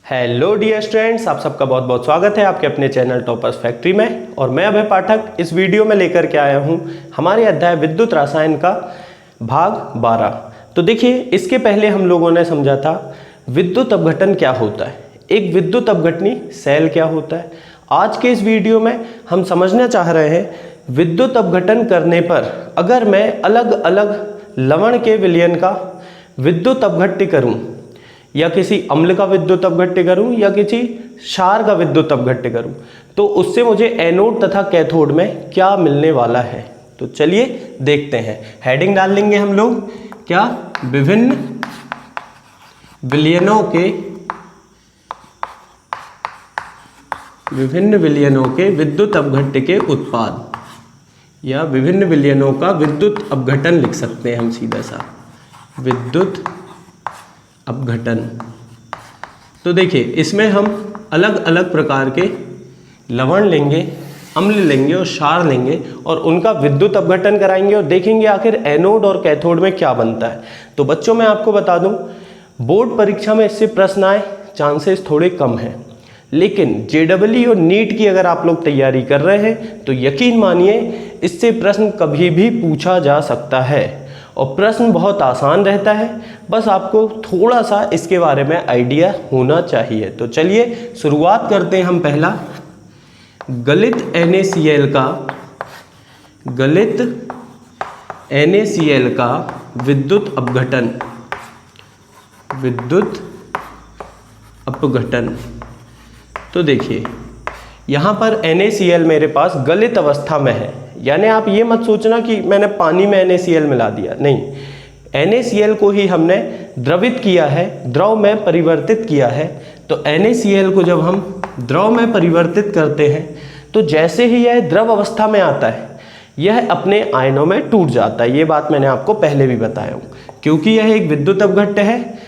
Hello dear students, आप सबका बहुत बहुत स्वागत है आपके अपने चैनल टॉपर्स फैक्ट्री में। और मैं अभय पाठक इस वीडियो में लेकर के आया हूं हमारे अध्याय विद्युत रसायन का भाग 12। तो देखिए, इसके पहले हम लोगों ने समझा था विद्युत अपघटन क्या होता है, एक विद्युत अपघटनी सेल क्या होता है। आज के इस वीडियो में हम समझना चाह रहे हैं विद्युत अपघटन करने पर अगर मैं अलग अलग लवण के विलयन का विद्युत अपघट्य करूं, या किसी अम्ल का विद्युत अपघट्य करूं या किसी क्षार का विद्युत अपघट्य करूं, तो उससे मुझे एनोड तथा कैथोड में क्या मिलने वाला है। तो चलिए देखते हैं। हेडिंग डाल लेंगे हम लोग, क्या, विभिन्न विलयनों के विद्युत अपघट्य के उत्पाद, या विभिन्न विलयनों का विद्युत अपघटन लिख सकते हैं हम सीधा सा, विद्युत अपघटन। तो देखिए, इसमें हम अलग अलग प्रकार के लवण लेंगे, अम्ल लेंगे और क्षार लेंगे और उनका विद्युत अपघटन कराएंगे और देखेंगे आखिर एनोड और कैथोड में क्या बनता है। तो बच्चों, मैं आपको बता दूं, बोर्ड परीक्षा में इससे प्रश्न आए चांसेस थोड़े कम हैं, लेकिन जेडब्ल्यू और नीट की अगर आप लोग तैयारी कर रहे हैं तो यकीन मानिए इससे प्रश्न कभी भी पूछा जा सकता है और प्रश्न बहुत आसान रहता है। बस आपको थोड़ा सा इसके बारे में आइडिया होना चाहिए। तो चलिए शुरुआत करते हैं हम। पहला, गलित NaCl का विद्युत अपघटन। तो देखिए, यहाँ पर NaCl मेरे पास गलित अवस्था में है, यानी आप ये मत सोचना कि मैंने पानी में NaCl मिला दिया, नहीं। NaCl को ही हमने द्रवित किया है, द्रव में परिवर्तित किया है। तो NaCl को जब हम द्रव में परिवर्तित करते हैं तो जैसे ही यह द्रव अवस्था में आता है यह अपने आयनों में टूट जाता है। ये बात मैंने आपको पहले भी बताया हूँ, क्योंकि यह एक विद्युत अपघट्य है।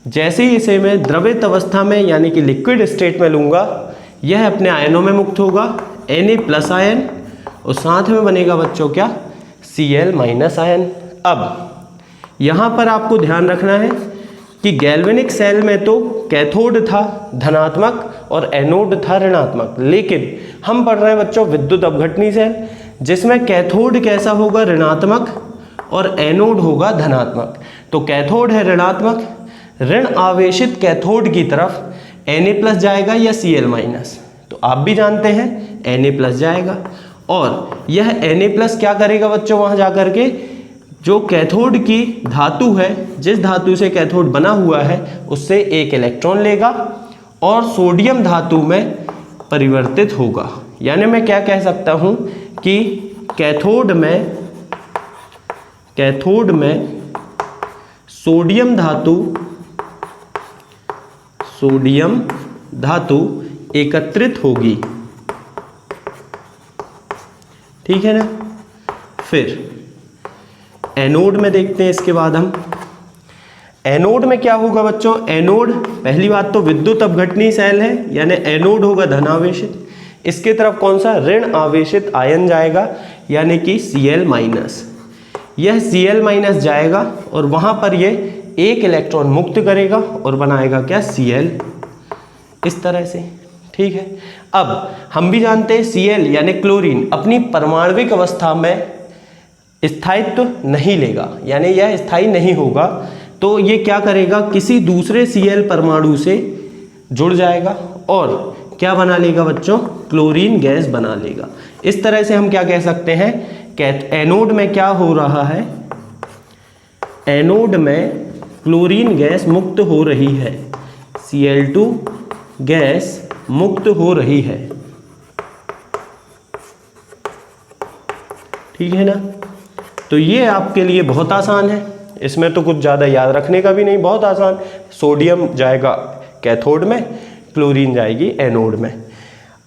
जैसे ही इसे मैं द्रवित अवस्था में यानी कि लिक्विड स्टेट में लूँगा, यह अपने आयनों में मुक्त होगा, Na+ आयन, और साथ में बनेगा बच्चों क्या, Cl- आयन। अब यहाँ पर आपको ध्यान रखना है कि गैल्वेनिक सेल में तो कैथोड था धनात्मक और एनोड था ऋणात्मक, लेकिन हम पढ़ रहे हैं बच्चों विद्युत अपघटनी सेल, जिसमें कैथोड कैसा होगा, ऋणात्मक, और एनोड होगा धनात्मक। तो कैथोड है ऋणात्मक, ऋण आवेशित कैथोड की तरफ Na+ जाएगा या Cl-। तो आप भी जानते हैं Na+ जाएगा, और यह Na+ क्या करेगा बच्चों, वहां जाकर के जो कैथोड की धातु है, जिस धातु से कैथोड बना हुआ है, उससे एक इलेक्ट्रॉन लेगा और सोडियम धातु में परिवर्तित होगा। यानी मैं क्या कह सकता हूं कि कैथोड में सोडियम धातु एकत्रित होगी, ठीक है ना। फिर एनोड में देखते हैं। इसके बाद हम एनोड में क्या होगा बच्चों, एनोड पहली बात तो विद्युत अपघटनी सेल है, यानी एनोड होगा धनावेशित, इसके तरफ कौन सा, ऋण आवेशित आयन जाएगा, यानी कि Cl-। यह Cl- जाएगा और वहां पर ये एक इलेक्ट्रॉन मुक्त करेगा और बनाएगा क्या, Cl, इस तरह से, ठीक है। अब हम भी जानते हैं Cl यानी क्लोरीन अपनी परमाणविक अवस्था में स्थायित्व नहीं लेगा, यानी यह स्थायी नहीं होगा। तो ये क्या करेगा, किसी दूसरे Cl परमाणु से जुड़ जाएगा और क्या बना लेगा बच्चों, क्लोरीन गैस बना लेगा। इस तरह से हम क्या कह सकते हैं, एनोड में क्या हो रहा है, एनोड में क्लोरीन गैस मुक्त हो रही है, Cl2 गैस मुक्त हो रही है, ठीक है ना। तो ये आपके लिए बहुत आसान है, इसमें तो कुछ ज़्यादा याद रखने का भी नहीं, बहुत आसान। सोडियम जाएगा कैथोड में, क्लोरीन जाएगी एनोड में।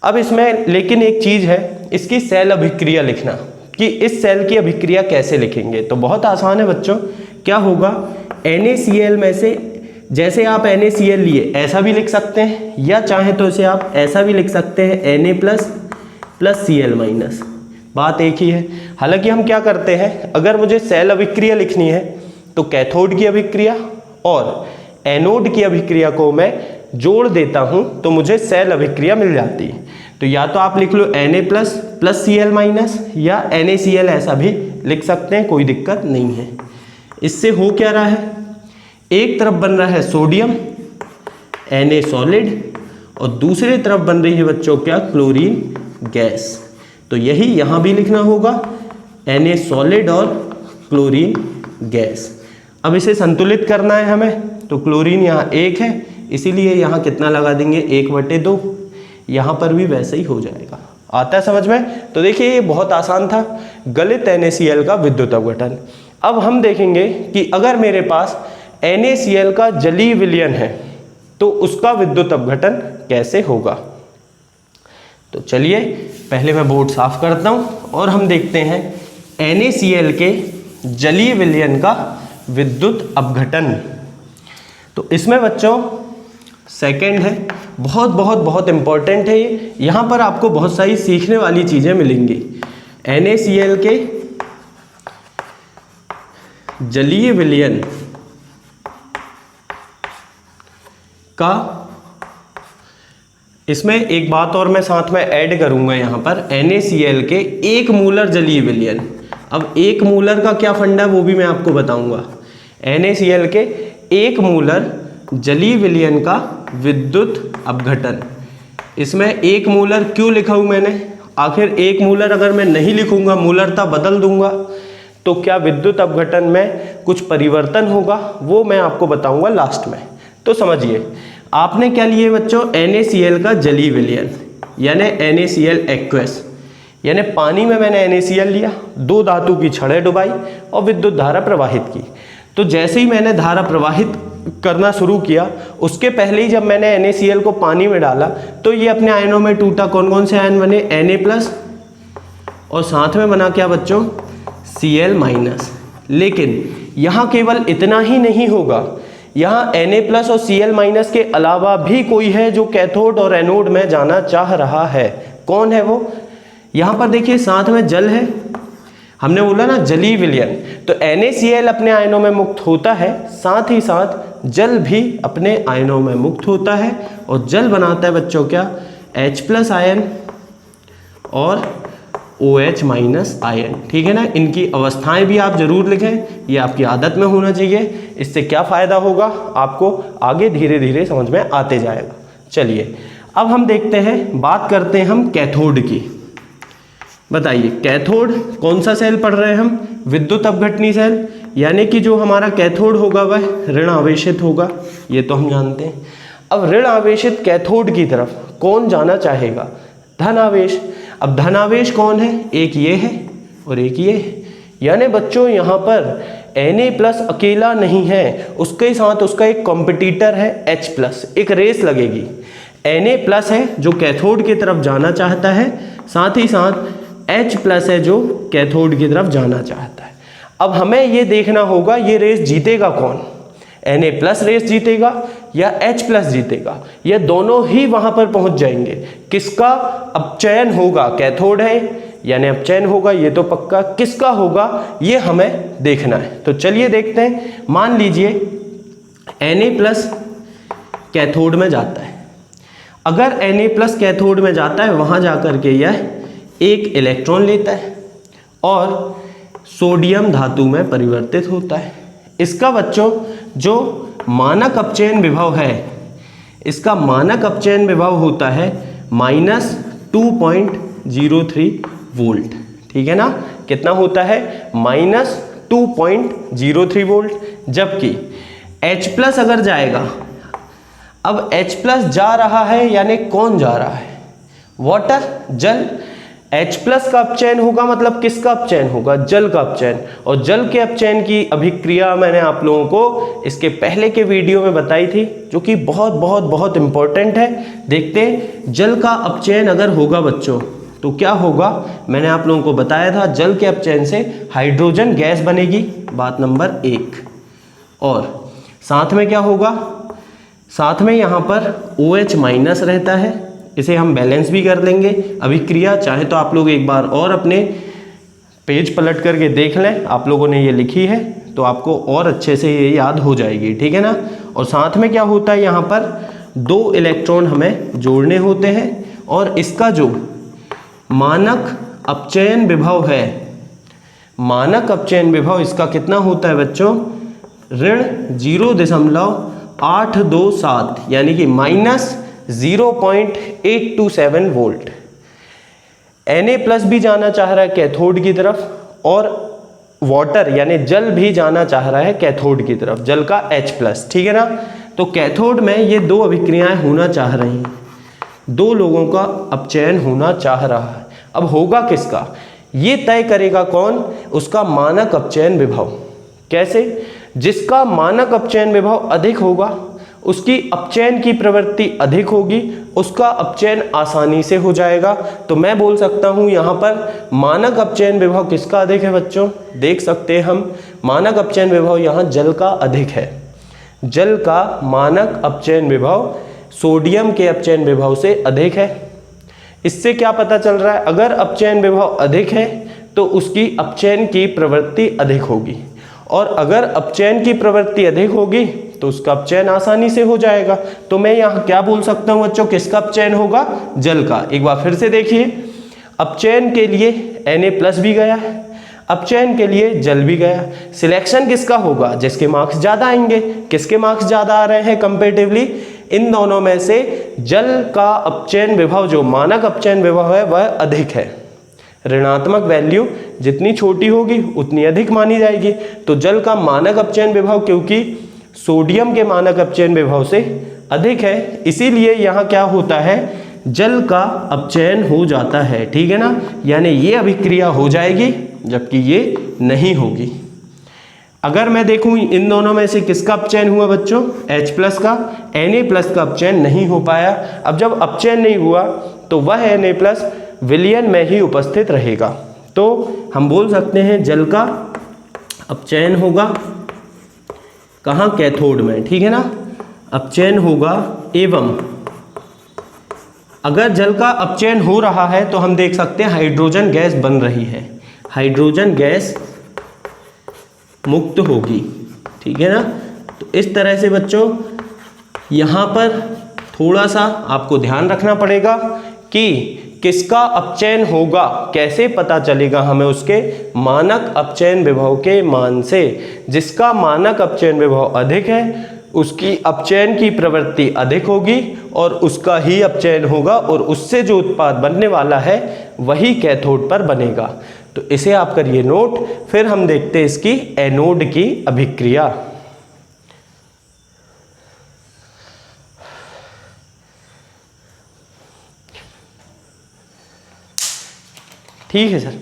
अब इसमें लेकिन एक चीज़ है, इसकी सेल अभिक्रिया लिखना, कि इस सेल की अभिक्रिया कैसे लिखेंगे। तो बहुत आसान है बच्चों, क्या होगा, NaCl में से जैसे आप NaCl लिए ऐसा भी लिख सकते हैं, या चाहे तो इसे आप ऐसा भी लिख सकते हैं, Na+ Cl-। बात एक ही है। हालांकि हम क्या करते हैं, अगर मुझे सेल अभिक्रिया लिखनी है तो कैथोड की अभिक्रिया और एनोड की अभिक्रिया को मैं जोड़ देता हूं तो मुझे सेल अभिक्रिया मिल जाती है। तो या तो आप लिख लो Na प्लस Cl- या NaCl ऐसा भी लिख सकते हैं, कोई दिक्कत नहीं है। इससे हो क्या रहा है, एक तरफ बन रहा है सोडियम Na सॉलिड और दूसरी तरफ बन रही है बच्चों क्या, क्लोरीन गैस। तो यही यहाँ भी लिखना होगा, Na सॉलिड और क्लोरीन गैस। अब इसे संतुलित करना है हमें, तो क्लोरीन यहाँ 1 है, इसीलिए यहाँ कितना लगा देंगे, 1/2। यहाँ पर भी वैसे ही हो जाएगा। आता है समझ में? तो देखिए ये बहुत आसान था, गलित NaCl का विद्युत अपघटन। अब हम देखेंगे कि अगर मेरे पास NaCl का जलीय विलयन है तो उसका विद्युत अपघटन कैसे होगा। तो चलिए पहले मैं बोर्ड साफ करता हूँ और हम देखते हैं NaCl के जलीय विलयन का विद्युत अपघटन। तो इसमें बच्चों सेकंड है, बहुत बहुत बहुत इंपॉर्टेंट है ये। यहाँ पर आपको बहुत सारी सीखने वाली चीज़ें मिलेंगी। NaCl के जलीय विलयन का, इसमें एक बात और मैं साथ में ऐड करूंगा यहाँ पर, NaCl के 1 मोलर जलीय विलयन। अब 1 मोलर का क्या फंडा है वो भी मैं आपको बताऊंगा। NaCl के 1 मोलर जलीय विलयन का विद्युत अपघटन। इसमें 1 मोलर क्यों लिखा हूं मैंने, आखिर 1 मोलर अगर मैं नहीं लिखूंगा, मोलरता बदल दूंगा तो क्या विद्युत अपघटन में कुछ परिवर्तन होगा, वो मैं आपको बताऊंगा लास्ट में। तो समझिए आपने क्या लिए बच्चों, NaCl का जलीय विलयन यानी NaCl एक्वस, यानी पानी में मैंने NaCl लिया, 2 धातु की छड़ें डुबाई और विद्युत धारा प्रवाहित की। तो जैसे ही मैंने धारा प्रवाहित करना शुरू किया, उसके पहले ही जब मैंने NaCl को पानी में डाला तो ये अपने आयनों में टूटा। कौन कौन से आयन बने, Na+ और साथ में बना क्या बच्चों, Cl-। लेकिन यहाँ केवल इतना ही नहीं होगा, यहाँ Na+ और Cl- के अलावा भी कोई है जो कैथोड और एनोड में जाना चाह रहा है। कौन है वो, यहाँ पर देखिए साथ में जल है, हमने बोला ना जलीय विलयन, तो NaCl अपने आयनों में मुक्त होता है, साथ ही साथ जल भी अपने आयनों में मुक्त होता है और जल बनाता है बच्चों क्या, H+ आयन और OH- आयन। ठीक है ना, इनकी अवस्थाएं भी आप जरूर लिखें, ये आपकी आदत में होना चाहिए। इससे क्या फ़ायदा होगा आपको आगे धीरे धीरे समझ में आते जाएगा। चलिए अब हम देखते हैं, बात करते हैं हम कैथोड की। बताइए कैथोड कौन सा सेल पढ़ रहे हैं हम, विद्युत अपघटनी सेल, यानी कि जो हमारा कैथोड होगा वह ऋण आवेशित होगा, ये तो हम जानते हैं। अब ऋण आवेशित कैथोड की तरफ कौन जाना चाहेगा, धन आवेश। अब धन आवेश कौन है, एक ये है और एक ये है, यानी बच्चों यहाँ पर Na+ अकेला नहीं है, उसके साथ उसका एक कॉम्पिटिटर है H+, एक रेस लगेगी। Na+ है जो कैथोड की तरफ जाना चाहता है, साथ ही साथ H+ है जो कैथोड की तरफ जाना चाहता है। अब हमें ये देखना होगा ये रेस जीतेगा कौन, Na+ रेस जीतेगा या H+ जीतेगा, ये दोनों ही वहां पर पहुंच जाएंगे। किसका अपचयन होगा, कैथोड है यानी अपचयन होगा, ये तो पक्का। किसका होगा ये हमें देखना है। तो चलिए देखते हैं, मान लीजिए Na+ कैथोड में जाता है। अगर Na+ कैथोड में जाता है, वहां जाकर के यह एक इलेक्ट्रॉन लेता है और सोडियम धातु में परिवर्तित होता है। इसका बच्चों जो मानक अपचयन विभव है, इसका मानक अपचयन विभव होता है -2.03 वोल्ट। ठीक है ना, कितना होता है, -2.03 वोल्ट। जबकि H+ अगर जाएगा, अब H+ जा रहा है यानी कौन जा रहा है, वाटर, जल। H+ का अपचयन होगा, मतलब किसका अपचयन होगा, जल का अपचयन। और जल के अपचयन की अभिक्रिया मैंने आप लोगों को इसके पहले के वीडियो में बताई थी, जो कि बहुत बहुत बहुत इंपॉर्टेंट है। देखते हैं, जल का अपचयन अगर होगा बच्चों तो क्या होगा, मैंने आप लोगों को बताया था, जल के अपचयन से हाइड्रोजन गैस बनेगी, बात नंबर 1। और साथ में क्या होगा, साथ में यहाँ पर OH- रहता है, इसे हम बैलेंस भी कर लेंगे अभिक्रिया। चाहे तो आप लोग एक बार और अपने पेज पलट करके देख लें, आप लोगों ने ये लिखी है तो आपको और अच्छे से ये याद हो जाएगी। ठीक है ना। और साथ में क्या होता है, यहाँ पर 2 इलेक्ट्रॉन हमें जोड़ने होते हैं और इसका जो मानक अपचयन विभव है, मानक अपचयन विभव इसका कितना होता है बच्चों, ऋण 0.827 यानी कि -0.827 वोल्ट। Na+ भी जाना चाह रहा है कैथोड की तरफ और वाटर यानी जल भी जाना चाह रहा है कैथोड की तरफ, जल का H+, ठीक है ना। तो कैथोड में ये 2 अभिक्रियाएं होना चाह रही हैं, 2 लोगों का अपचयन होना चाह रहा है। अब होगा किसका, ये तय करेगा कौन, उसका मानक अपचयन विभव। कैसे, जिसका मानक अपचयन विभव अधिक होगा उसकी अपचयन की प्रवृत्ति अधिक होगी, उसका अपचयन आसानी से हो जाएगा। तो मैं बोल सकता हूं यहां पर मानक अपचयन विभव किसका अधिक है बच्चों, देख सकते हैं हम, मानक अपचयन विभव यहां जल का अधिक है। जल का मानक अपचयन विभव सोडियम के अपचयन विभव से अधिक है। इससे क्या पता चल रहा है, अगर अपचयन विभव अधिक है तो उसकी अपचयन की प्रवृत्ति अधिक होगी, और अगर अपचयन की प्रवृत्ति अधिक होगी तो उसका अपचयन आसानी से हो जाएगा। तो मैं यहाँ क्या बोल सकता हूँ बच्चों, किसका अपचयन होगा, जल का। एक बार फिर से देखिए, अपचयन के लिए Na+ भी गया है, अपचयन के लिए जल भी गया। सिलेक्शन किसका होगा, जिसके मार्क्स ज़्यादा आएंगे। किसके मार्क्स ज़्यादा आ रहे हैं कंपेरेटिवली, इन दोनों में से जल का अपचयन विभव जो मानक अपचयन विभव है वह अधिक है। ऋणात्मक वैल्यू जितनी छोटी होगी उतनी अधिक मानी जाएगी। तो जल का मानक अपचयन विभव क्योंकि सोडियम के मानक अपचयन विभव से अधिक है, इसीलिए यहाँ क्या होता है, जल का अपचयन हो जाता है, ठीक है ना। यानी ये अभिक्रिया हो जाएगी जबकि ये नहीं होगी। अगर मैं देखूं इन दोनों में से किसका अपचयन हुआ बच्चों, H+ का, Na+ का अपचयन नहीं हो पाया। अब जब अपचयन नहीं हुआ तो वह Na+ विलयन में ही उपस्थित रहेगा। तो हम बोल सकते हैं जल का अपचयन होगा कहाँ, कैथोड में, ठीक है ना। अपचयन होगा, एवं अगर जल का अपचयन हो रहा है तो हम देख सकते हैं हाइड्रोजन गैस बन रही है, हाइड्रोजन गैस मुक्त होगी, ठीक है ना। तो इस तरह से बच्चों यहाँ पर थोड़ा सा आपको ध्यान रखना पड़ेगा कि किसका अपचयन होगा, कैसे पता चलेगा हमें, उसके मानक अपचयन विभव के मान से। जिसका मानक अपचयन विभव अधिक है उसकी अपचयन की प्रवृत्ति अधिक होगी और उसका ही अपचयन होगा, और उससे जो उत्पाद बनने वाला है वही कैथोड पर बनेगा। तो इसे आप करिए नोट। फिर हम देखते हैं इसकी एनोड की अभिक्रिया। ठीक है सर।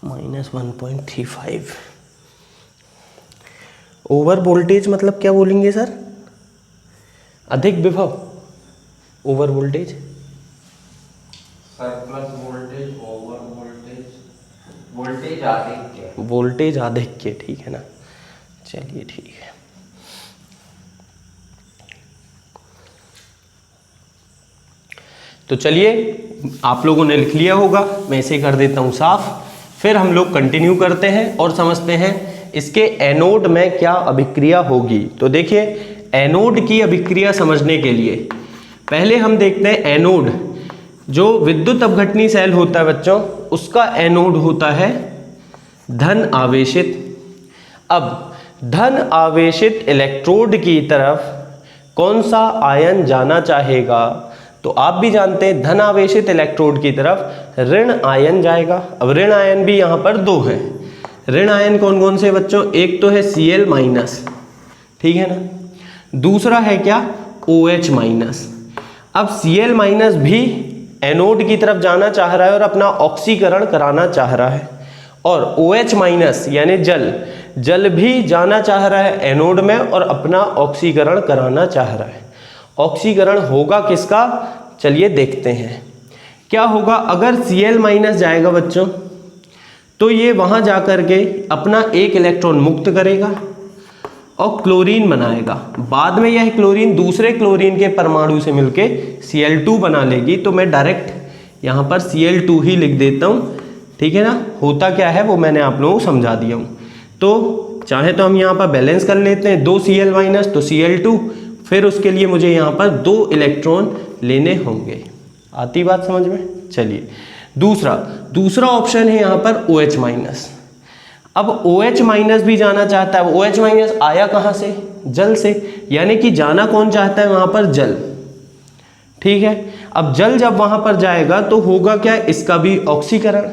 -1.35 ओवर वोल्टेज मतलब क्या बोलेंगे सर, अधिक विभव, over voltage, surplus voltage, over voltage, voltage आधिक्य, वोल्टेज आधिक्य, ठीक है ना। चलिए ठीक है। तो चलिए आप लोगों ने लिख लिया होगा, मैं इसे कर देता हूं साफ। फिर हम लोग कंटिन्यू करते हैं और समझते हैं इसके एनोड में क्या अभिक्रिया होगी। तो देखिए एनोड की अभिक्रिया समझने के लिए पहले हम देखते हैं एनोड, जो विद्युत अपघटनी सेल होता है बच्चों, उसका एनोड होता है धन आवेशित। अब धन आवेशित इलेक्ट्रोड की तरफ कौन सा आयन जाना चाहेगा, तो आप भी जानते हैं धन आवेशित इलेक्ट्रोड की तरफ ऋण आयन जाएगा। अब ऋण आयन भी यहाँ पर 2 हैं। ऋण आयन कौन कौन से बच्चों, एक तो है Cl-, ठीक है ना, दूसरा है क्या OH-। अब Cl- भी एनोड की तरफ जाना चाह रहा है और अपना ऑक्सीकरण कराना चाह रहा है, और OH- यानी जल भी जाना चाह रहा है एनोड में और अपना ऑक्सीकरण कराना चाह रहा है। ऑक्सीकरण होगा किसका, चलिए देखते हैं क्या होगा। अगर Cl- जाएगा बच्चों तो ये वहां जाकर के अपना एक इलेक्ट्रॉन मुक्त करेगा, और क्लोरीन बनाएगा। बाद में यह क्लोरीन दूसरे क्लोरीन के परमाणु से मिलके Cl2 बना लेगी। तो मैं डायरेक्ट यहाँ पर Cl2 ही लिख देता हूँ, ठीक है ना। होता क्या है वो मैंने आप लोगों को समझा दिया हूँ। तो चाहे तो हम यहाँ पर बैलेंस कर लेते हैं, 2 Cl माइनस तो Cl2, फिर उसके लिए मुझे यहाँ पर 2 इलेक्ट्रॉन लेने होंगे। आती बात समझ में? चलिए दूसरा ऑप्शन है यहाँ पर OH माइनस। अब OH माइनस भी जाना चाहता है। OH माइनस आया कहाँ से? जल से, यानी कि जाना कौन चाहता है वहाँ पर? जल, ठीक है। अब जल जब वहाँ पर जाएगा तो होगा क्या? इसका भी ऑक्सीकरण,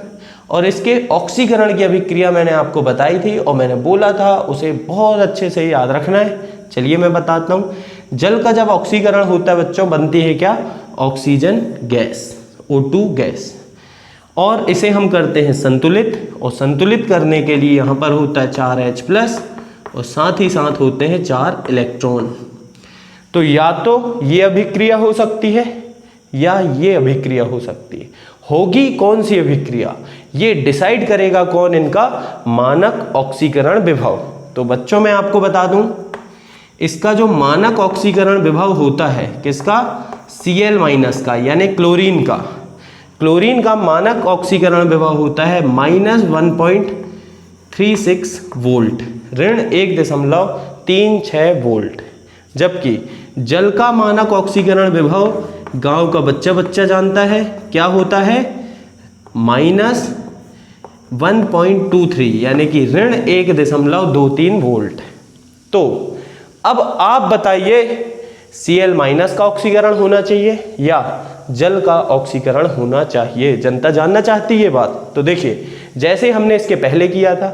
और इसके ऑक्सीकरण की अभिक्रिया मैंने आपको बताई थी और मैंने बोला था उसे बहुत अच्छे से याद रखना है। चलिए मैं बताता हूँ। जल का जब ऑक्सीकरण होता है बच्चों, बनती है क्या? ऑक्सीजन गैस, O2 गैस, और इसे हम करते हैं संतुलित, और संतुलित करने के लिए यहाँ पर होता है 4H+ और साथ ही साथ होते हैं 4 इलेक्ट्रॉन। तो या तो ये अभिक्रिया हो सकती है या ये अभिक्रिया हो सकती है। होगी कौन सी अभिक्रिया, ये डिसाइड करेगा कौन? इनका मानक ऑक्सीकरण विभव। तो बच्चों मैं आपको बता दूं, इसका जो मानक ऑक्सीकरण विभव होता है किसका? Cl- का, यानी क्लोरीन का। क्लोरीन का मानक ऑक्सीकरण विभव होता है -1.36 वोल्ट, ऋण 1.36 वोल्ट। जबकि जल का मानक ऑक्सीकरण विभव गांव का बच्चा बच्चा जानता है, क्या होता है? -1.23, यानी कि ऋण 1.23 वोल्ट। तो अब आप बताइए Cl- का ऑक्सीकरण होना चाहिए या जल का ऑक्सीकरण होना चाहिए? जनता जानना चाहती है ये बात। तो देखिए, जैसे हमने इसके पहले किया था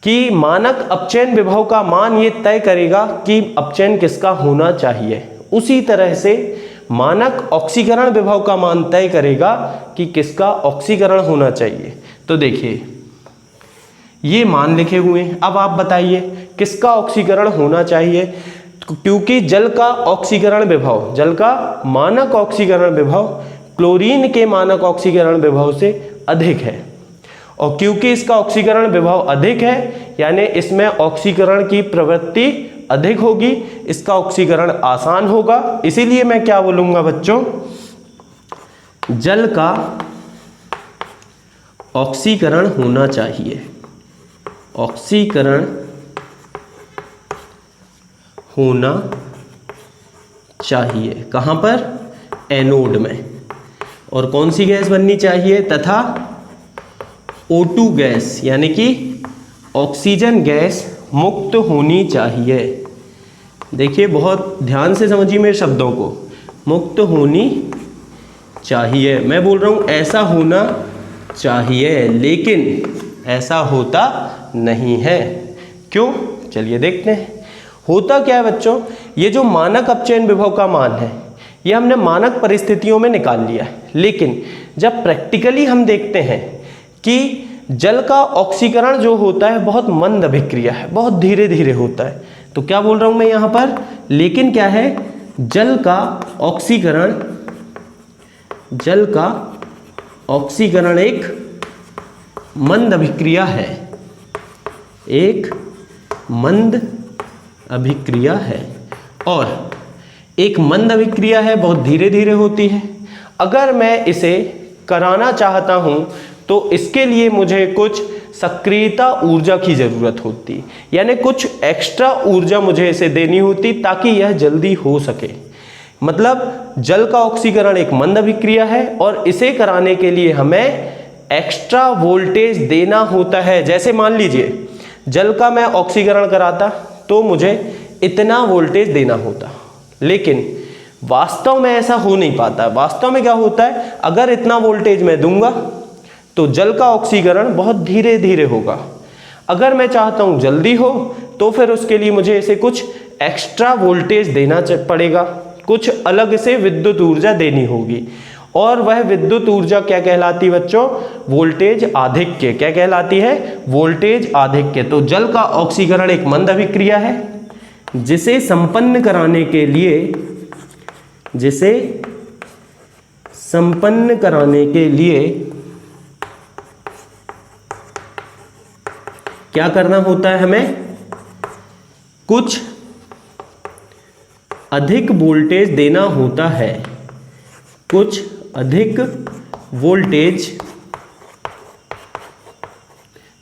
कि मानक अपचयन विभव का मान ये तय करेगा कि अपचयन किसका होना चाहिए, उसी तरह से मानक ऑक्सीकरण विभव का मान तय करेगा कि किसका ऑक्सीकरण होना चाहिए। तो देखिए ये मान लिखे हुए हैं। अब आप बताइए किसका ऑक्सीकरण होना चाहिए, क्योंकि जल का ऑक्सीकरण विभव, जल का मानक ऑक्सीकरण विभव क्लोरीन के मानक ऑक्सीकरण विभव से अधिक है, और क्योंकि इसका ऑक्सीकरण विभव अधिक है यानी इसमें ऑक्सीकरण की प्रवृत्ति अधिक होगी, इसका ऑक्सीकरण आसान होगा। इसीलिए मैं क्या बोलूंगा बच्चों, जल का ऑक्सीकरण होना चाहिए, ऑक्सीकरण होना चाहिए। कहाँ पर? एनोड में। और कौन सी गैस बननी चाहिए? तथा O2 गैस, यानी कि ऑक्सीजन गैस मुक्त होनी चाहिए। देखिए बहुत ध्यान से समझिए मेरे शब्दों को, मुक्त होनी चाहिए। मैं बोल रहा हूँ ऐसा होना चाहिए, लेकिन ऐसा होता नहीं है। क्यों? चलिए देखते हैं। होता क्या है बच्चों, ये जो मानक अपचयन विभव का मान है ये हमने मानक परिस्थितियों में निकाल लिया है, लेकिन जब प्रैक्टिकली हम देखते हैं कि जल का ऑक्सीकरण जो होता है बहुत मंद अभिक्रिया है, बहुत धीरे धीरे होता है। तो क्या बोल रहा हूं मैं यहां पर, लेकिन क्या है, जल का ऑक्सीकरण एक मंद अभिक्रिया है, एक मंद अभिक्रिया है, और एक मंद अभिक्रिया है, बहुत धीरे धीरे होती है। अगर मैं इसे कराना चाहता हूं तो इसके लिए मुझे कुछ सक्रियता ऊर्जा की जरूरत होती, यानी कुछ एक्स्ट्रा ऊर्जा मुझे इसे देनी होती ताकि यह जल्दी हो सके। मतलब जल का ऑक्सीकरण एक मंद अभिक्रिया है और इसे कराने के लिए हमें एक्स्ट्रा वोल्टेज देना होता है। जैसे मान लीजिए जल का मैं ऑक्सीकरण कराता तो मुझे इतना वोल्टेज देना होता, लेकिन वास्तव में ऐसा हो नहीं पाता। वास्तव में क्या होता है, अगर इतना वोल्टेज मैं दूंगा तो जल का ऑक्सीकरण बहुत धीरे धीरे होगा। अगर मैं चाहता हूं जल्दी हो तो फिर उसके लिए मुझे इसे कुछ एक्स्ट्रा वोल्टेज देना पड़ेगा, कुछ अलग से विद्युत ऊर्जा देनी होगी, और वह विद्युत ऊर्जा क्या कहलाती बच्चों, वोल्टेज आधिक्य। क्या कहलाती है, वोल्टेज आधिक्य। तो जल का ऑक्सीकरण एक मंद अभिक्रिया है जिसे संपन्न कराने के लिए क्या करना होता है, हमें कुछ अधिक वोल्टेज देना होता है, कुछ अधिक वोल्टेज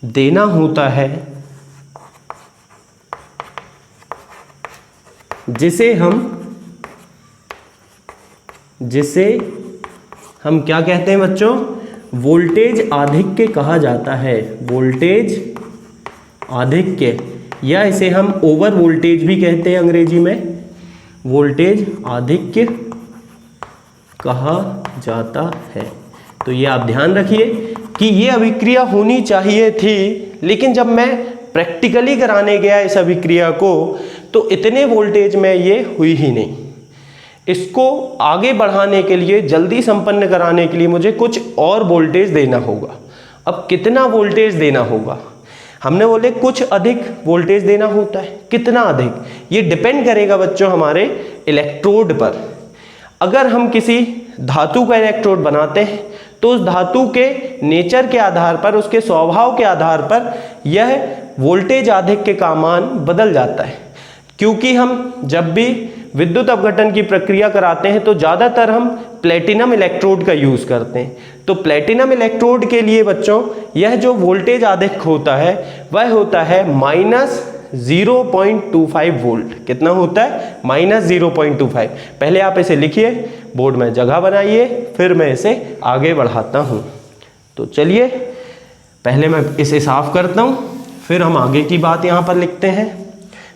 देना होता है, जिसे हम क्या कहते हैं बच्चों, वोल्टेज आधिक्य कहा जाता है, वोल्टेज आधिक्य, या इसे हम ओवर वोल्टेज भी कहते हैं अंग्रेजी में, वोल्टेज आधिक्य कहा जाता है। तो ये आप ध्यान रखिए कि ये अभिक्रिया होनी चाहिए थी, लेकिन जब मैं प्रैक्टिकली कराने गया इस अभिक्रिया को तो इतने वोल्टेज में ये हुई ही नहीं। इसको आगे बढ़ाने के लिए, जल्दी संपन्न कराने के लिए मुझे कुछ और वोल्टेज देना होगा। अब कितना वोल्टेज देना होगा, हमने बोले कुछ अधिक वोल्टेज देना होता है, कितना अधिक, ये डिपेंड करेगा बच्चों हमारे इलेक्ट्रोड पर। अगर हम किसी धातु का इलेक्ट्रोड बनाते हैं तो उस धातु के नेचर के आधार पर, उसके स्वभाव के आधार पर यह वोल्टेज आधिक्य का मान बदल जाता है। क्योंकि हम जब भी विद्युत अपघटन की प्रक्रिया कराते हैं तो ज़्यादातर हम प्लेटिनम इलेक्ट्रोड का यूज़ करते हैं। तो प्लेटिनम इलेक्ट्रोड के लिए बच्चों यह जो वोल्टेज आधिक्य होता है वह होता है -0.25 वोल्ट। कितना होता है? -0.25। पहले आप इसे लिखिए, बोर्ड में जगह बनाइए, फिर मैं इसे आगे बढ़ाता हूँ। तो चलिए पहले मैं इसे साफ करता हूँ, फिर हम आगे की बात यहाँ पर लिखते हैं।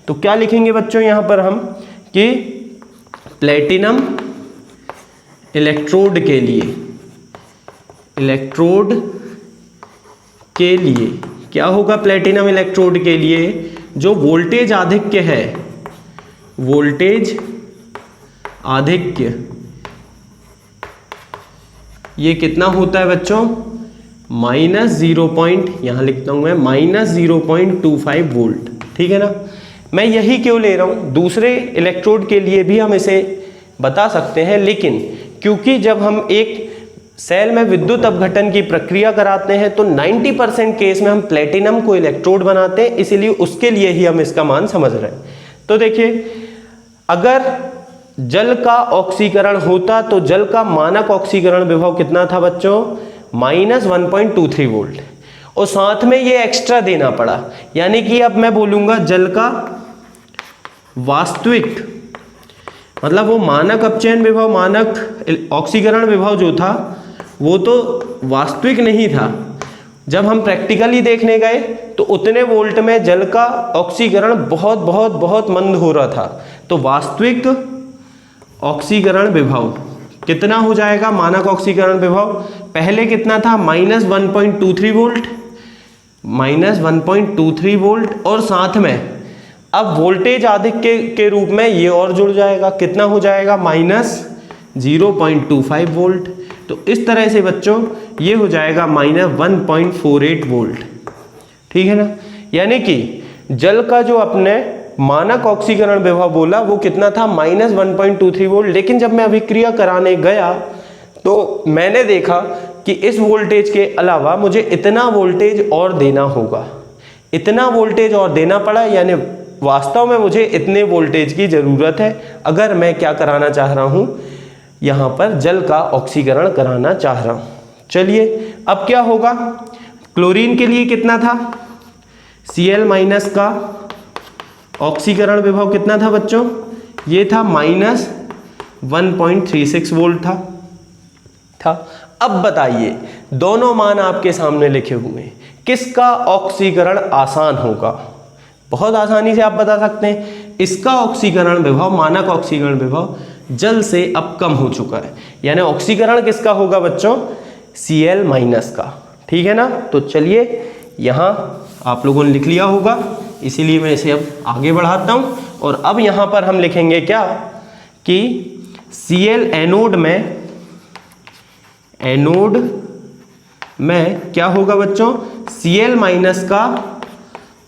तो क्या लिखेंगे बच्चों यहाँ पर हम कि प्लेटिनम इलेक्ट्रोड के लिए क्या होगा? प्लेटिनम इलेक्ट्रोड के लिए जो वोल्टेज आधिक्य है, वोल्टेज आधिक्य ये कितना होता है बच्चों? यहाँ लिखता हूं मैं -0.25 वोल्ट। ठीक है ना? मैं यही क्यों ले रहा हूं, दूसरे इलेक्ट्रोड के लिए भी हम इसे बता सकते हैं, लेकिन क्योंकि जब हम एक सेल में विद्युत अपघटन की प्रक्रिया कराते हैं तो 90% केस में हम प्लेटिनम को इलेक्ट्रोड बनाते हैं, इसीलिए उसके लिए ही हम इसका मान समझ रहे हैं। तो देखिए, अगर जल का ऑक्सीकरण होता तो जल का मानक ऑक्सीकरण विभव कितना था बच्चों? -1.23 वोल्ट, और साथ में ये एक्स्ट्रा देना पड़ा, यानी कि अब मैं बोलूँगा जल का वास्तविक, मतलब वो मानक अपचयन विभव, मानक ऑक्सीकरण विभव जो था वो तो वास्तविक नहीं था। जब हम प्रैक्टिकली देखने गए तो उतने वोल्ट में जल का ऑक्सीकरण बहुत बहुत बहुत मंद हो रहा था। तो वास्तविक ऑक्सीकरण विभव कितना हो जाएगा? मानक ऑक्सीकरण विभव पहले कितना था? -1.23 वोल्ट, -1.23 वोल्ट, और साथ में अब वोल्टेज आधिक्य के रूप में ये और जुड़ जाएगा। कितना हो जाएगा? -0.25 वोल्ट। तो इस तरह से बच्चों ये हो जाएगा -1.48 वोल्ट। ठीक है ना? यानी कि जल का जो अपने मानक ऑक्सीकरण विभव बोला वो कितना था? -1.23 वोल्ट। लेकिन जब मैं अभिक्रिया कराने गया तो मैंने देखा कि इस वोल्टेज के अलावा मुझे इतना वोल्टेज और देना होगा, इतना वोल्टेज और देना पड़ा, यानी वास्तव में मुझे इतने वोल्टेज की ज़रूरत है अगर मैं क्या कराना चाह रहा हूँ, यहाँ पर जल का ऑक्सीकरण कराना चाह रहा हूँ। चलिए अब क्या होगा? क्लोरीन के लिए कितना था? Cl- का ऑक्सीकरण विभव कितना था बच्चों? ये था -1.36 वोल्ट था। अब बताइए, दोनों मान आपके सामने लिखे हुए हैं, किसका ऑक्सीकरण आसान होगा? बहुत आसानी से आप बता सकते हैं, इसका ऑक्सीकरण विभव, मानक ऑक्सीकरण विभव जल से अब कम हो चुका है, यानी ऑक्सीकरण किसका होगा बच्चों? Cl- का। ठीक है ना? तो चलिए यहाँ आप लोगों ने लिख लिया होगा, इसीलिए मैं इसे अब आगे बढ़ाता हूँ। और अब यहाँ पर हम लिखेंगे क्या कि Cl एनोड में क्या होगा बच्चों? Cl- का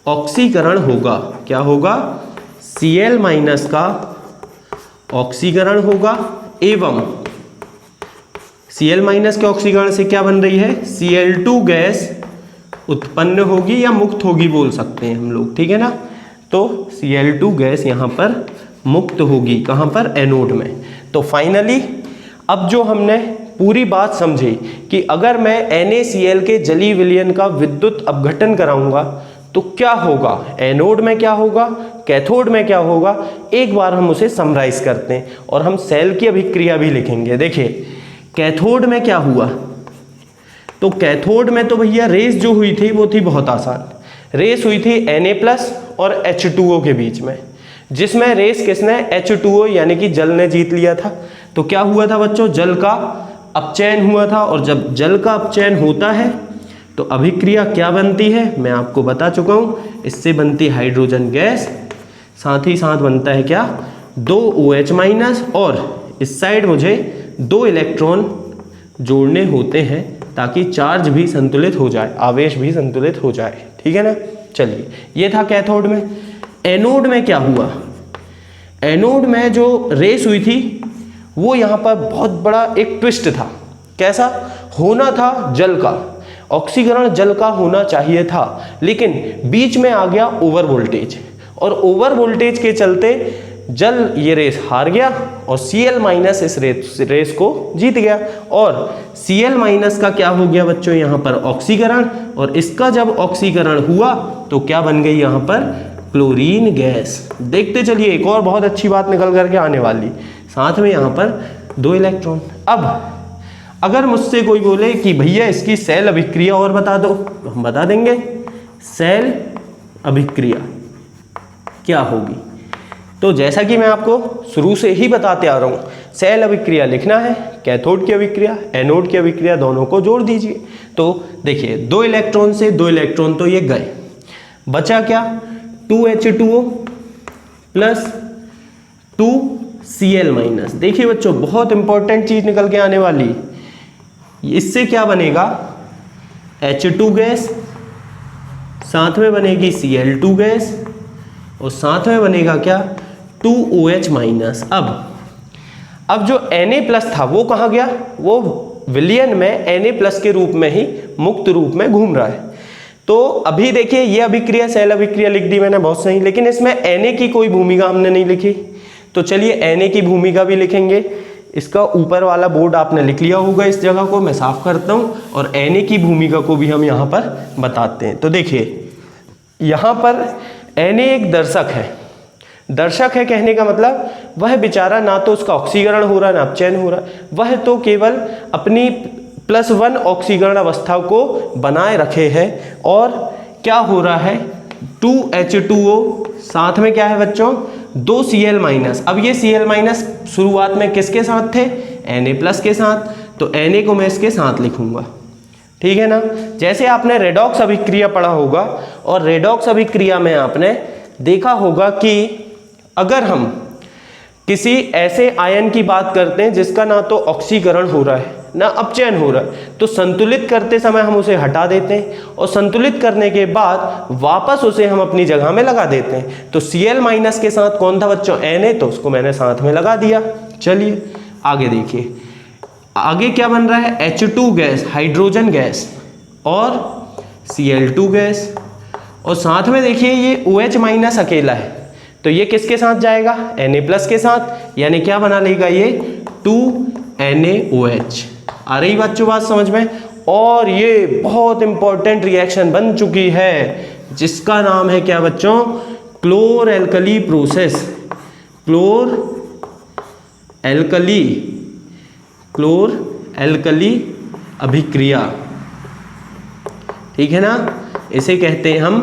ऑक्सीकरण होगा। क्या होगा? Cl- का ऑक्सीकरण होगा, एवं Cl- के ऑक्सीकरण से क्या बन रही है? Cl2 गैस उत्पन्न होगी या मुक्त होगी बोल सकते हैं हम लोग। ठीक है ना? तो Cl2 गैस यहाँ पर मुक्त होगी, कहाँ पर, एनोड में। तो फाइनली अब जो हमने पूरी बात समझी कि अगर मैं NaCl के जलीय विलयन का विद्युत अपघटन कराऊंगा तो क्या होगा, एनोड में क्या होगा, कैथोड में क्या होगा, एक बार हम उसे समराइज करते हैं और हम सेल की अभिक्रिया भी लिखेंगे। देखिए कैथोड में क्या हुआ, तो कैथोड में तो भैया रेस जो हुई थी वो थी बहुत आसान, रेस हुई थी Na+ और H2O के बीच में, जिसमें रेस किसने, H2O यानी कि जल ने जीत लिया था। तो क्या हुआ था बच्चों, जल का अपचयन हुआ था, और जब जल का अपचयन होता है तो अभिक्रिया क्या बनती है, मैं आपको बता चुका हूँ, इससे बनती हाइड्रोजन गैस, साथ ही साथ बनता है क्या, 2 OH- और इस साइड मुझे 2 इलेक्ट्रॉन जोड़ने होते हैं ताकि चार्ज भी संतुलित हो जाए, आवेश भी संतुलित हो जाए, ठीक है ना। चलिए ये था कैथोड में। एनोड में क्या हुआ, एनोड में जो रेस हुई थी वो यहाँ पर बहुत बड़ा एक ट्विस्ट था। कैसा होना था, जल का ऑक्सीकरण जल का होना चाहिए था, लेकिन बीच में आ गया ओवर वोल्टेज, और ओवर वोल्टेज के चलते जल ये रेस हार गया और Cl- इस रेस को जीत गया। और Cl- का क्या हो गया बच्चों, यहाँ पर ऑक्सीकरण, और इसका जब ऑक्सीकरण हुआ तो क्या बन गई यहाँ पर, क्लोरीन गैस। देखते चलिए एक और बहुत अच्छी बात निकल करके आने वाली, साथ में यहाँ पर 2 इलेक्ट्रॉन। अब अगर मुझसे कोई बोले कि भैया इसकी सेल अभिक्रिया और बता दो, तो हम बता देंगे सेल अभिक्रिया क्या होगी। तो जैसा कि मैं आपको शुरू से ही बताते आ रहा हूँ, सेल अभिक्रिया लिखना है, कैथोड की अभिक्रिया, एनोड की अभिक्रिया, दोनों को जोड़ दीजिए। तो देखिए 2 इलेक्ट्रॉन से 2 इलेक्ट्रॉन तो ये गए, बचा क्या, 2H2O प्लस 2Cl-। देखिए बच्चों बहुत इंपॉर्टेंट चीज निकल के आने वाली, इससे क्या बनेगा, H2 गैस, साथ में बनेगी Cl2 गैस, और साथ में बनेगा क्या, 2OH-। अब जो Na+ था वो कहाँ गया, वो विलयन में Na+ के रूप में ही मुक्त रूप में घूम रहा है। तो अभी देखिए ये अभिक्रिया सेल अभिक्रिया लिख दी मैंने, बहुत सही, लेकिन इसमें Na की कोई भूमिका हमने नहीं लिखी। तो चलिए Na की भूमिका भी लिखेंगे। इसका ऊपर वाला बोर्ड आपने लिख लिया होगा, इस जगह को मैं साफ करता हूँ, और Na की भूमिका को भी हम यहाँ पर बताते हैं। तो देखिए यहाँ पर Na एक दर्शक है, दर्शक है कहने का मतलब वह बेचारा ना तो उसका ऑक्सीकरण हो रहा है ना अपचयन हो रहा है, वह तो केवल अपनी +1 ऑक्सीकरण अवस्था को बनाए रखे है। और क्या हो रहा है, 2H2O, साथ में क्या है बच्चों, 2 Cl-। अब ये Cl- शुरुआत में किसके साथ थे, Na+ के साथ, तो Na को मैं इसके साथ लिखूंगा, ठीक है ना। जैसे आपने रेडॉक्स अभिक्रिया पढ़ा होगा, और रेडॉक्स अभिक्रिया में आपने देखा होगा कि अगर हम किसी ऐसे आयन की बात करते हैं जिसका ना तो ऑक्सीकरण हो रहा है ना अपचयन हो रहा है, तो संतुलित करते समय हम उसे हटा देते हैं, और संतुलित करने के बाद वापस उसे हम अपनी जगह में लगा देते हैं। तो Cl- के साथ कौन था बच्चों, Na, तो उसको मैंने साथ में लगा दिया। चलिए आगे देखिए, आगे क्या बन रहा है, H2 गैस, हाइड्रोजन गैस, और Cl2 गैस, और साथ में देखिए ये OH- अकेला है, तो ये किसके साथ जाएगा, Na+ के साथ, यानी क्या बना लेगा ये 2NaOH। आ रही बच्चों बात समझ में। और ये बहुत इंपॉर्टेंट रिएक्शन बन चुकी है जिसका नाम है क्या बच्चों, क्लोर एल्कली प्रोसेस, क्लोर एल्कली अभिक्रिया, ठीक है ना। इसे कहते हैं हम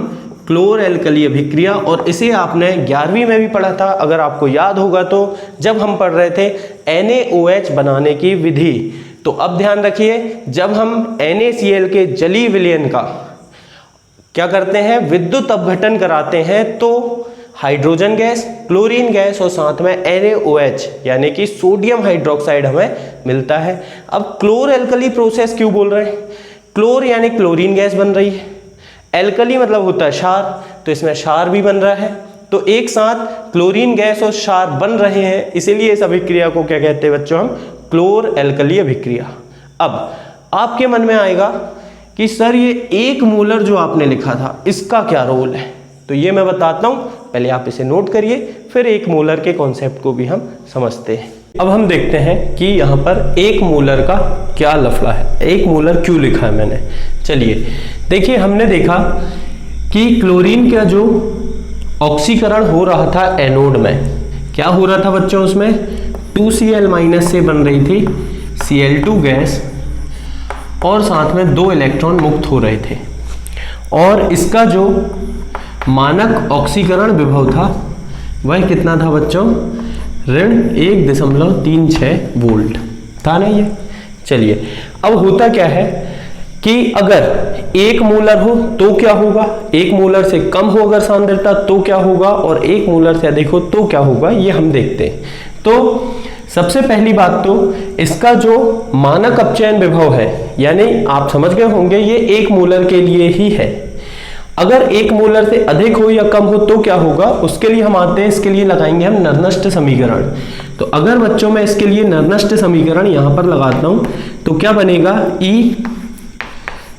क्लोर एल्कली अभिक्रिया, और इसे आपने 11वीं में भी पढ़ा था अगर आपको याद होगा तो, जब हम पढ़ रहे थे NaOH बनाने की विधि। तो अब ध्यान रखिए, जब हम NaCl के जलीय विलयन का क्या करते हैं, विद्युत अपघटन कराते हैं, तो हाइड्रोजन गैस, क्लोरीन गैस, और साथ में NaOH यानी कि सोडियम हाइड्रोक्साइड हमें मिलता है। अब क्लोर एल्कली प्रोसेस क्यों बोल रहे हैं, क्लोर यानी क्लोरीन गैस बन रही है, एल्कली मतलब होता है क्षार, तो इसमें क्षार भी बन रहा है, तो एक साथ क्लोरीन गैस और क्षार बन रहे हैं, इसीलिए इस अभिक्रिया को क्या कहते हैं बच्चों, हम क्लोर एल्कली अभिक्रिया। अब आपके मन में आएगा कि सर ये 1 मोलर जो आपने लिखा था इसका क्या रोल है, तो ये मैं बताता हूँ पहले आप इसे नोट करिए, फिर 1 मोलर के कॉन्सेप्ट को भी हम समझते हैं। अब हम देखते हैं कि यहाँ पर 1 मोलर का क्या लफड़ा है, 1 मोलर क्यों लिखा है मैंने। चलिए देखिए, हमने देखा कि क्लोरीन का जो ऑक्सीकरण हो रहा था एनोड में, क्या हो रहा था बच्चों, उसमें 2Cl- से बन रही थी Cl2 गैस और साथ में 2 इलेक्ट्रॉन मुक्त हो रहे थे, और इसका जो मानक ऑक्सीकरण विभव था वह कितना था बच्चों, ऋण 1.36 वोल्ट था ना ये। चलिए अब होता क्या है कि अगर 1 मोलर हो तो क्या होगा, 1 मोलर से कम हो अगर सांद्रता तो क्या होगा, और 1 मोलर से अधिक हो तो क्या होगा, ये हम देखते हैं। तो सबसे पहली बात तो इसका जो मानक अपचयन विभव है, यानी आप समझ गए होंगे ये 1 मोलर के लिए ही है। अगर 1 मोलर से अधिक हो या कम हो तो क्या होगा, उसके लिए हम आते हैं, इसके लिए लगाएंगे हम नरनष्ट समीकरण। तो अगर बच्चों मैं इसके लिए नरनष्ट समीकरण यहां पर लगाता हूं तो क्या बनेगा,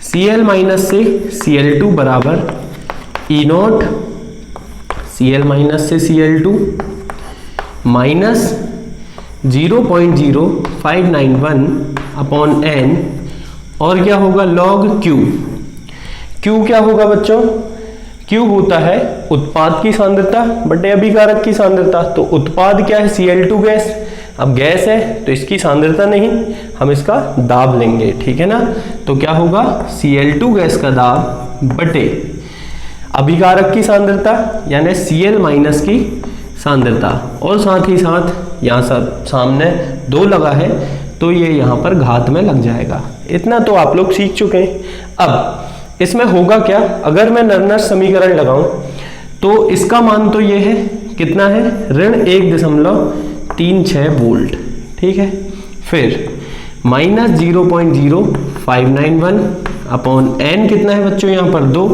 Cl- से Cl2 बराबर E0 Cl- से Cl2 माइनस 0.0591 अपॉन n, और क्या होगा log Q। Q क्या होगा बच्चों, Q होता है उत्पाद की सांद्रता बटे अभिकारक की सांद्रता। तो उत्पाद क्या है, Cl2 गैस, अब गैस है तो इसकी सांद्रता नहीं, हम इसका दाब लेंगे, ठीक है ना। तो क्या होगा, Cl2 गैस का दाब बटे अभिकारक की सांद्रता यानी Cl- की सांद्रता, और साथ ही साथ यहाँ सब सामने 2 लगा है तो ये यहाँ पर घात में लग जाएगा। इतना तो आप लोग सीख चुके हैं। अब इसमें होगा क्या, अगर मैं नरनष्ट समीकरण लगाऊं तो इसका मान तो ये है, कितना है, ऋण 1.36 वोल्ट, ठीक है। फिर माइनस 0.0591 अपॉन n कितना है बच्चों यहाँ पर 2,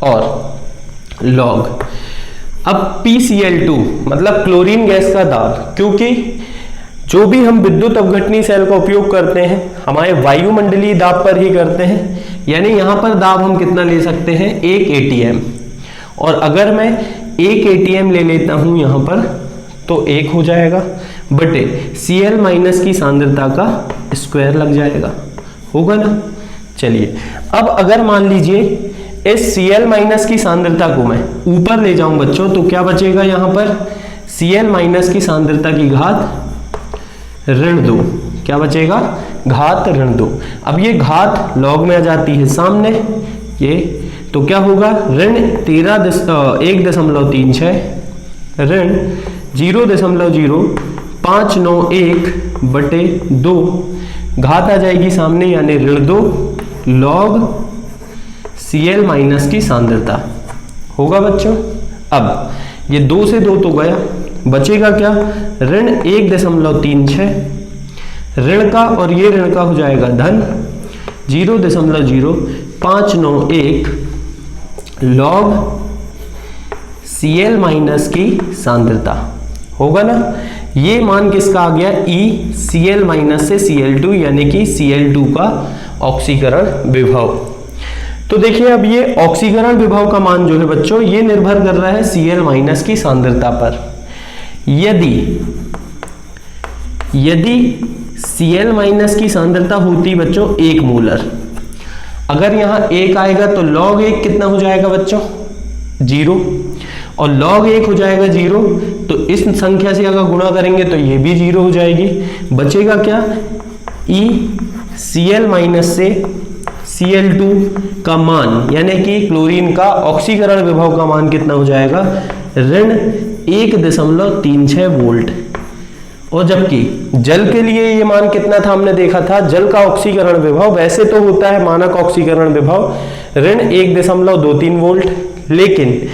और log अब PCl2 मतलब क्लोरीन गैस का दाब, क्योंकि जो भी हम विद्युत अपघटनी सेल का उपयोग करते हैं हमारे वायुमंडलीय दाब पर ही करते हैं, यानी यहाँ पर दाब हम कितना ले सकते हैं, 1 atm, और अगर मैं 1 atm ले लेता हूँ यहाँ पर तो 1 हो जाएगा बटे Cl- की सांद्रता का स्क्वायर लग जाएगा, होगा ना। चलिए अब अगर मान लीजिए इस Cl- की सांद्रता को मैं ऊपर ले जाऊं बच्चों तो क्या बचेगा, यहाँ पर Cl- की सांद्रता की घात ऋण 2, क्या बचेगा, घात ऋण 2। अब ये घात लॉग में आ जाती है सामने, ये तो क्या होगा, ऋण 1.36 ऋण 0.0591 बटे 2, घात आ जाएगी सामने यानी ऋण 2 लॉग Cl- की सांद्रता, होगा बच्चों। अब ये 2 से 2 तो गया, बचेगा क्या, ऋण 1.36 ऋण का और ये ऋण का हो जाएगा धन 0.0591 लॉग Cl- की सांद्रता, होगा ना। ये मान किसका आ गया, E Cl- से Cl2 यानी कि Cl2 का ऑक्सीकरण विभव। तो देखिए अब ये ऑक्सीकरण विभव का मान जो है बच्चों ये निर्भर कर रहा है Cl- की सांद्रता पर। यदि Cl- की सांद्रता होती बच्चों 1 मोलर, अगर यहाँ 1 आएगा तो log 1 कितना हो जाएगा बच्चों 0, और log 1 हो जाएगा 0, तो इस संख्या से अगर गुणा करेंगे तो ये भी 0 हो जाएगी। बचेगा क्या, E Cl- से Cl2 का मान यानी कि क्लोरीन का ऑक्सीकरण विभव का मान कितना हो जाएगा, ऋण 1.36 वोल्ट। और जबकि जल के लिए ये मान कितना था, हमने देखा था जल का ऑक्सीकरण विभव वैसे तो होता है मानक ऑक्सीकरण विभव ऋण 1.23 वोल्ट, लेकिन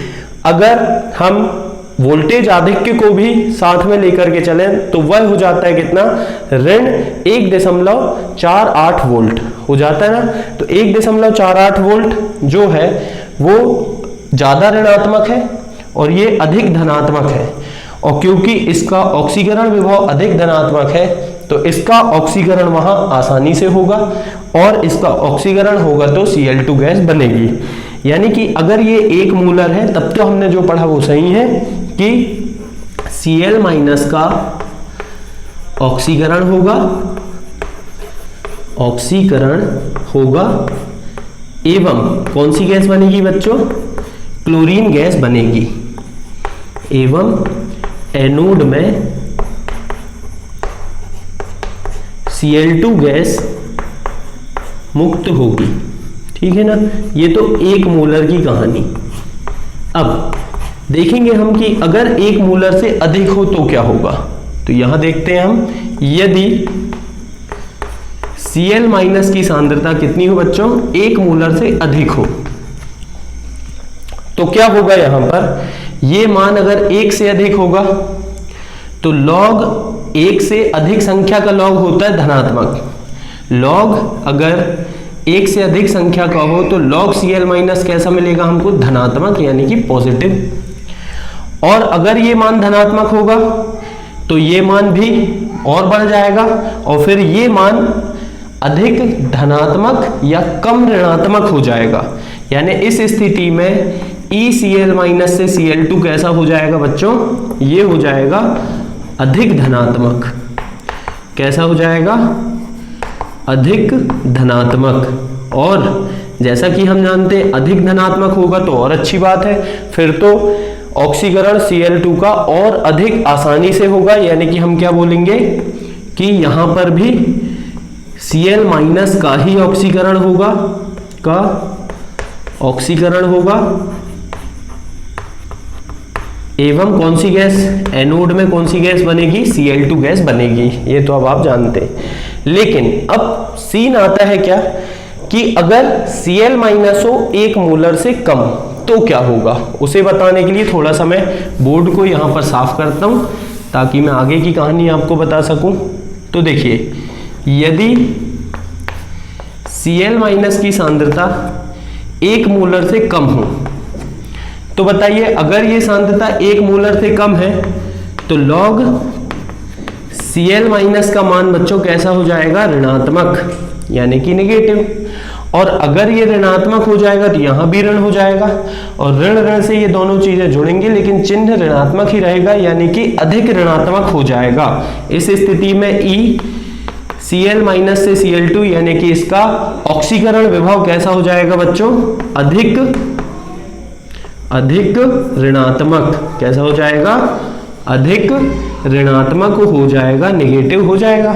अगर हम वोल्टेज आधिक्य को भी साथ में लेकर के चलें तो वह हो जाता है कितना, ऋण 1.48 वोल्ट हो जाता है ना। तो 1.48 वोल्ट जो है वो ज्यादा ऋणात्मक है और ये अधिक धनात्मक है, और क्योंकि इसका ऑक्सीकरण विभव अधिक धनात्मक है तो इसका ऑक्सीकरण वहां आसानी से होगा, और इसका ऑक्सीकरण होगा तो Cl2 गैस बनेगी। यानी कि अगर ये 1 मोलर है तब तो हमने जो पढ़ा वो सही है कि Cl माइनस का ऑक्सीकरण होगा एवं कौन सी गैस बनेगी बच्चों? क्लोरीन गैस बनेगी एवं एनोड में Cl2 गैस मुक्त होगी। ठीक है ना, ये तो 1 मोलर की कहानी। अब देखेंगे हम कि अगर 1 मोलर से अधिक हो तो क्या होगा। तो यहां देखते हैं हम, यदि Cl माइनस की सांद्रता कितनी हो बच्चों? 1 मोलर से अधिक हो तो क्या होगा। यहां पर ये मान अगर 1 से अधिक होगा तो log 1 से अधिक संख्या का log होता है धनात्मक। log अगर 1 से अधिक संख्या का हो तो log Cl माइनस कैसा मिलेगा हमको? धनात्मक, यानी कि पॉजिटिव। और अगर ये मान धनात्मक होगा तो ये मान भी और बढ़ जाएगा और फिर ये मान अधिक धनात्मक या कम ऋणात्मक हो जाएगा। यानी इस स्थिति में ECl माइनस से Cl2 कैसा हो जाएगा बच्चों? ये हो जाएगा अधिक धनात्मक। कैसा हो जाएगा? अधिक धनात्मक। और जैसा कि हम जानते हैं अधिक धनात्मक होगा तो और अच्छी बात है, फिर तो ऑक्सीकरण Cl2 का और अधिक आसानी से होगा। यानी कि हम क्या बोलेंगे कि यहां पर भी Cl माइनस का ही ऑक्सीकरण होगा एवं कौन सी गैस? एनोड में कौन सी गैस बनेगी? Cl2 गैस बनेगी। ये तो अब आप जानते हैं। लेकिन अब सीन आता है क्या कि अगर Cl माइनस हो 1 मोलर से कम तो क्या होगा, उसे बताने के लिए थोड़ा सा मैं बोर्ड को यहां पर साफ करता हूं ताकि मैं आगे की कहानी आपको बता सकूं। तो देखिए, यदि Cl माइनस की सांद्रता 1 मोलर से कम हो तो बताइए, अगर ये सांद्रता 1 मोलर से कम है तो log Cl माइनस का मान बच्चों कैसा हो जाएगा? ऋणात्मक, यानी कि नेगेटिव। और अगर ये ऋणात्मक हो जाएगा तो यहां भी ऋण हो जाएगा और ऋण ऋण से ये दोनों चीजें जुड़ेंगी लेकिन चिन्ह ऋणात्मक ही रहेगा, यानी कि अधिक ऋणात्मक हो जाएगा। इस स्थिति में Cl माइनस से Cl2 यानी कि इसका ऑक्सीकरण विभव कैसा हो जाएगा बच्चों? अधिक ऋणात्मक। कैसा हो जाएगा? अधिक ऋणात्मक हो जाएगा, नेगेटिव हो जाएगा।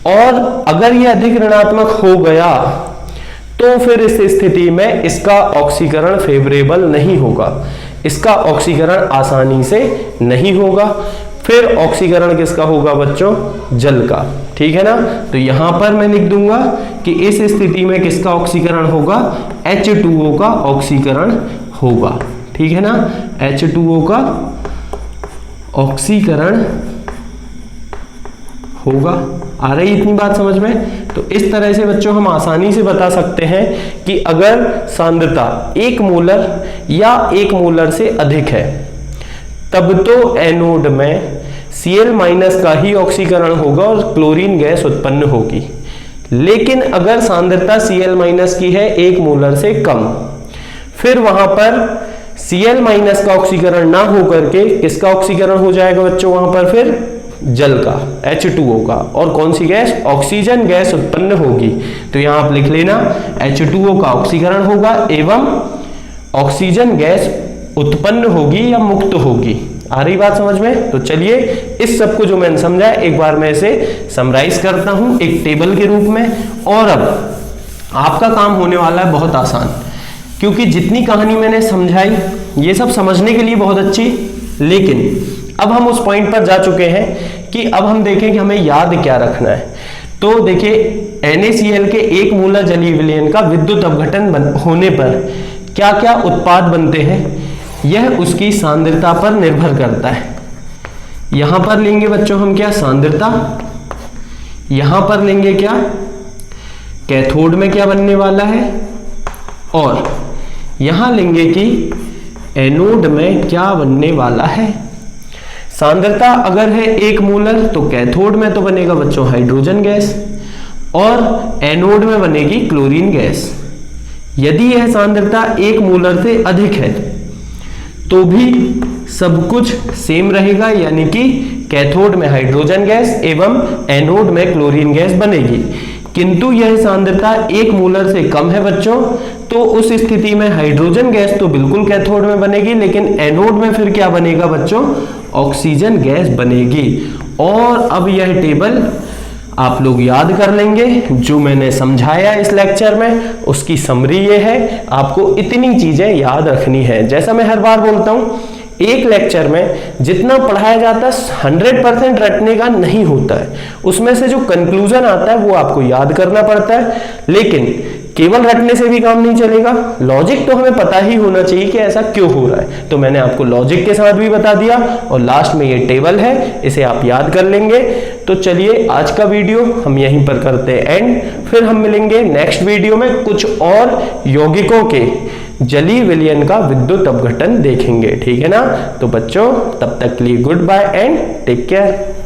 और अगर ये अधिक ऋणात्मक हो गया तो फिर इस स्थिति में इसका ऑक्सीकरण फेवरेबल नहीं होगा, इसका ऑक्सीकरण आसानी से नहीं होगा। फिर ऑक्सीकरण किसका होगा बच्चों? जल का। ठीक है ना, तो यहां पर मैं लिख दूंगा कि इस स्थिति में किसका ऑक्सीकरण होगा? H2O का ऑक्सीकरण होगा। ठीक है ना, H2O का ऑक्सीकरण होगा। आ रही इतनी बात समझ में? तो इस तरह से बच्चों हम आसानी से बता सकते हैं कि अगर सांद्रता 1 मोलर या 1 मोलर से अधिक है तब तो एनोड में Cl माइनस का ही ऑक्सीकरण होगा और क्लोरीन गैस उत्पन्न होगी। लेकिन अगर सांद्रता Cl माइनस की है 1 मोलर से कम, फिर वहां पर Cl माइनस का ऑक्सीकरण ना हो करके किसका ऑक्सीकरण हो जाएगा बच्चों? वहां पर फिर जल का, H2O का। और कौन सी गैस? ऑक्सीजन गैस उत्पन्न होगी। तो यहां आप लिख लेना H2O का ऑक्सीकरण होगा एवं ऑक्सीजन गैस उत्पन्न होगी या मुक्त होगी। आ रही बात समझ में? तो चलिए इस सब को जो मैंने समझा एक बार मैं इसे समराइज करता हूं एक टेबल के रूप में। और अब आपका काम होने वाला है बहुत आसान, क्योंकि जितनी कहानी मैंने समझाई ये सब समझने के लिए बहुत अच्छी, लेकिन अब हम उस पॉइंट पर जा चुके हैं कि अब हम देखें कि हमें याद क्या रखना है। तो देखिए NaCl के 1 मोलर जलीय विलयन का विद्युत अपघटन होने पर क्या क्या उत्पाद बनते हैं, यह उसकी सांद्रता पर निर्भर करता है। यहां पर लेंगे बच्चों हम क्या? सांद्रता। यहां पर लेंगे क्या? कैथोड में क्या बनने वाला है, और यहां लेंगे कि एनोड में क्या बनने वाला है। सांद्रता अगर है 1 मोलर तो कैथोड में तो बनेगा बच्चों हाइड्रोजन गैस और एनोड में बनेगी क्लोरीन गैस। यदि यह सांद्रता 1 मोलर से अधिक है तो भी सब कुछ सेम रहेगा, यानी कि कैथोड में हाइड्रोजन गैस एवं एनोड में क्लोरीन गैस बनेगी। किंतु यह सांद्रता 1 मोलर से कम है बच्चों, तो उस स्थिति में हाइड्रोजन गैस तो बिल्कुल कैथोड में बनेगी, लेकिन एनोड में फिर क्या बनेगा बच्चों, ऑक्सीजन गैस बनेगी। और अब यह टेबल आप लोग याद कर लेंगे जो मैंने समझाया इस लेक्चर में, उसकी समरी ये है, आपको इतनी चीजें याद रखनी है। जैसा मैं हर बार बोलता हूं, एक लेक्चर में जितना पढ़ाया जाता है 100% रटने का नहीं होता है, उसमें से जो कंक्लूजन आता है वो आपको याद करना पड़ता है। लेकिन केवल रटने से भी काम नहीं चलेगा, लॉजिक तो हमें पता ही होना चाहिए कि ऐसा क्यों हो रहा है। तो मैंने आपको लॉजिक के साथ भी बता दिया, और लास्ट में ये टेबल है, इसे आप याद कर लेंगे। तो चलिए आज का वीडियो हम यहीं पर करते हैं एंड, फिर हम मिलेंगे नेक्स्ट वीडियो में कुछ और यौगिकों के जलीय विलयन का विद्युत अपघटन देखेंगे, ठीक है ना। तो बच्चों तब तक के लिए goodbye and take care.